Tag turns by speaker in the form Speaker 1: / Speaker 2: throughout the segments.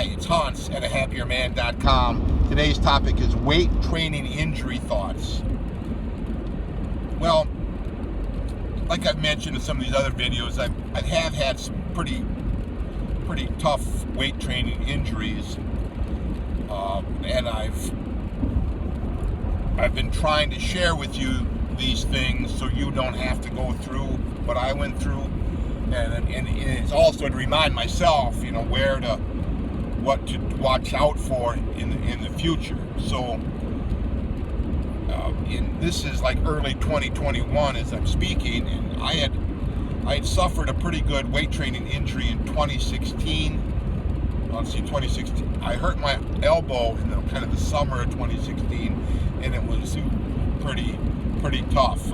Speaker 1: Hi, it's Hans at ahappierman.com. Today's topic is weight training injury thoughts. Well, like I've mentioned in some of these other videos, I have had some pretty tough weight training injuries, and I've been trying to share with you these things so you don't have to go through what I went through, and it's also to remind myself, what to watch out for in the future. So, this is like early 2021 as I'm speaking, and I had suffered a pretty good weight training injury in 2016. 2016. I hurt my elbow in kind of the summer of 2016, and it was pretty tough.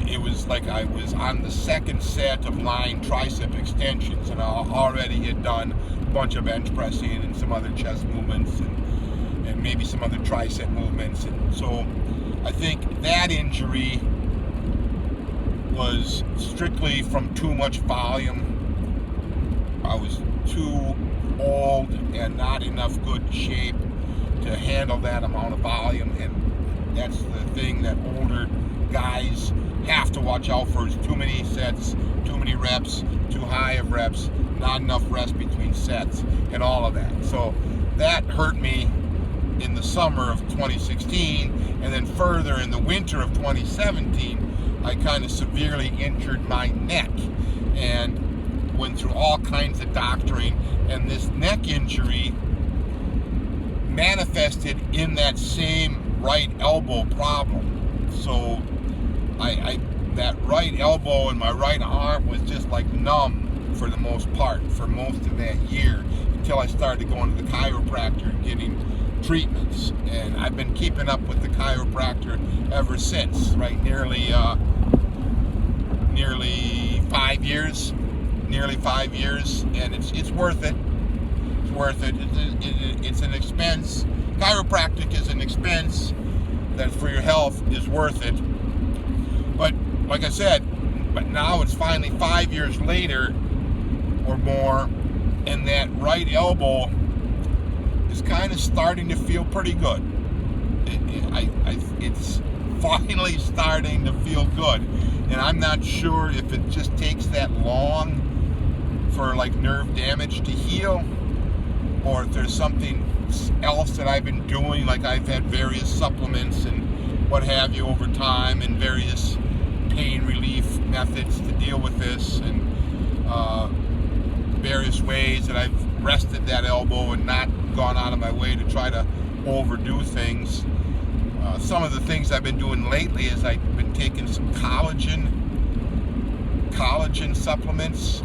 Speaker 1: It was like I was on the second set of line tricep extensions, and I already had done a bunch of bench pressing and some other chest movements and maybe some other tricep movements. And so I think that injury was strictly from too much volume. I was too old and not enough good shape to handle that amount of volume, and that's the thing that older guys have to watch out for, is too many sets, too many reps, too high of reps, not enough rest between sets, and all of that. So that hurt me in the summer of 2016, and then further in the winter of 2017, I kind of severely injured my neck and went through all kinds of doctoring, and this neck injury manifested in that same right elbow problem. So that right elbow and my right arm was just like numb for the most part for most of that year, until I started going to the chiropractor and getting treatments. And I've been keeping up with the chiropractor ever since, right? Nearly 5 years. Nearly 5 years, and it's worth it. It's worth it. It's an expense. Chiropractic is an expense that for your health is worth it. But like I said, but now it's finally 5 years later or more, and that right elbow is kind of starting to feel pretty good. It's finally starting to feel good, and I'm not sure if it just takes that long for like nerve damage to heal, or if there's something else that I've been doing, like I've had various supplements and what have you over time, and various pain relief methods to deal with this, and various ways that I've rested that elbow and not gone out of my way to try to overdo things. Some of the things I've been doing lately is I've been taking some collagen supplements.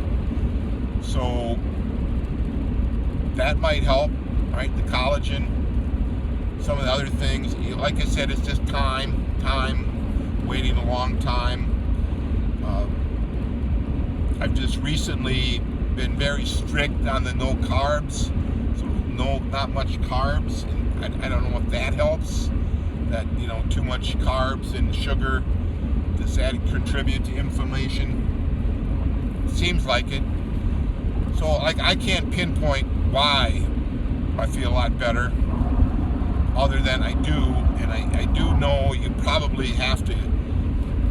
Speaker 1: So that might help, right? The collagen. Some of the other things, like I said, it's just time, waiting a long time. I've just recently been very strict on the no carbs, so not much carbs, and I don't know if that helps. That, too much carbs and sugar, does that contribute to inflammation? Seems like it. So I can't pinpoint why I feel a lot better, other than I do, and I do know you probably have to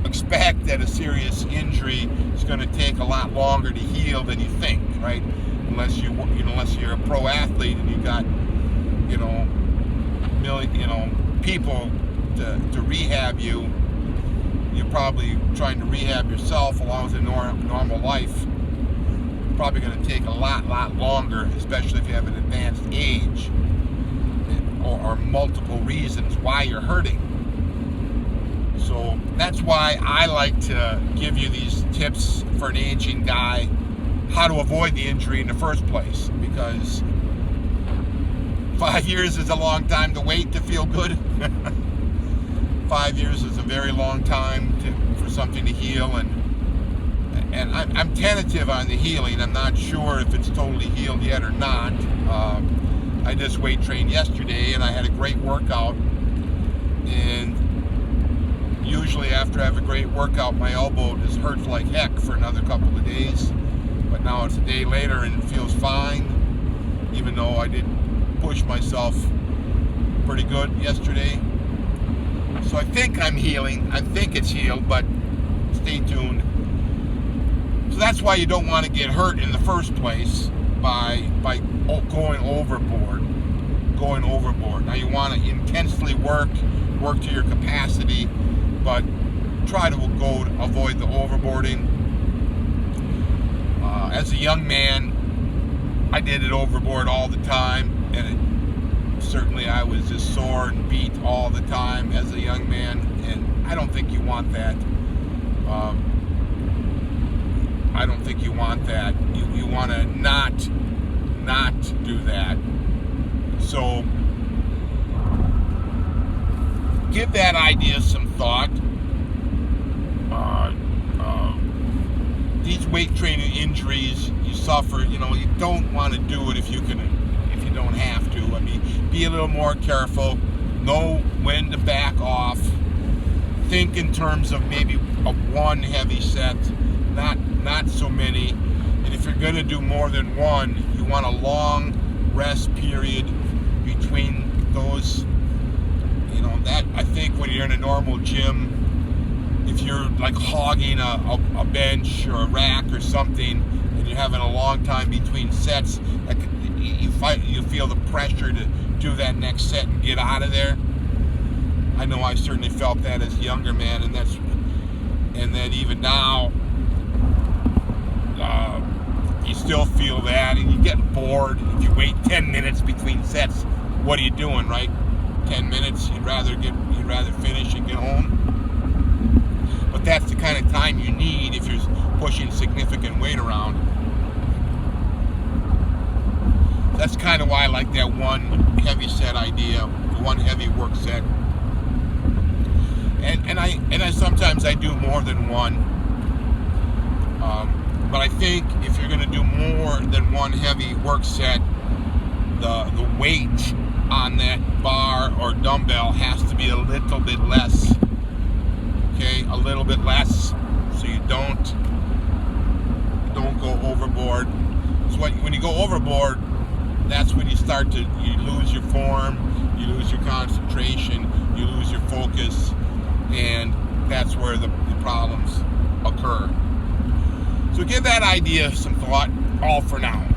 Speaker 1: expect that a serious injury is going to take a lot longer to heal than you think, right? Unless you're a pro athlete and you got people to rehab you. You're probably trying to rehab yourself along with a normal life. Probably going to take a lot longer, especially if you have an advanced age, or multiple reasons why you're hurting. So that's why I like to give you these tips for an aging guy, how to avoid the injury in the first place, because 5 years is a long time to wait to feel good. 5 years is a very long time for something to heal, and I'm tentative on the healing. I'm not sure if it's totally healed yet or not. I just weight trained yesterday, and I had a great workout. And usually after I have a great workout, my elbow just hurts like heck for another couple of days. But now now it's a day later and it feels fine, even though I did push myself pretty good yesterday. So I think I'm healing. I think it's healed, but stay tuned. So that's why you don't want to get hurt in the first place by going overboard. Now you want to intensely work to your capacity, but try to avoid the overboarding. As a young man, I did it overboard all the time, and certainly I was just sore and beat all the time as a young man, and I don't think you want that. I don't think you want that. You want to not do that. So give that idea some thought. These weight training injuries you suffer, you don't want to do it if you don't have to. I mean, be a little more careful. Know when to back off. Think in terms of maybe one heavy set, not so many. And if you're going to do more than one, you want a long rest period between those. That I think when you're in a normal gym, if you're like hogging a bench or a rack or something, and you're having a long time between sets, like you feel the pressure to do that next set and get out of there. I know I certainly felt that as a younger man, and then even now, you still feel that, and you get bored. If you wait 10 minutes between sets, what are you doing, right? 10 minutes, you'd rather finish and get home. But that's the kind of time you need if you're pushing significant weight around. That's kind of why I like that one heavy set idea, the one heavy work set. And I sometimes I do more than one. But I think if you're going to do more than one heavy work set, the weight on that bar or dumbbell has to be a little bit less. Okay, a little bit less, so you don't go overboard. So when you go overboard, that's when you lose your form, you lose your concentration, you lose your focus, and that's where the problems occur. So give that idea some thought, all for now.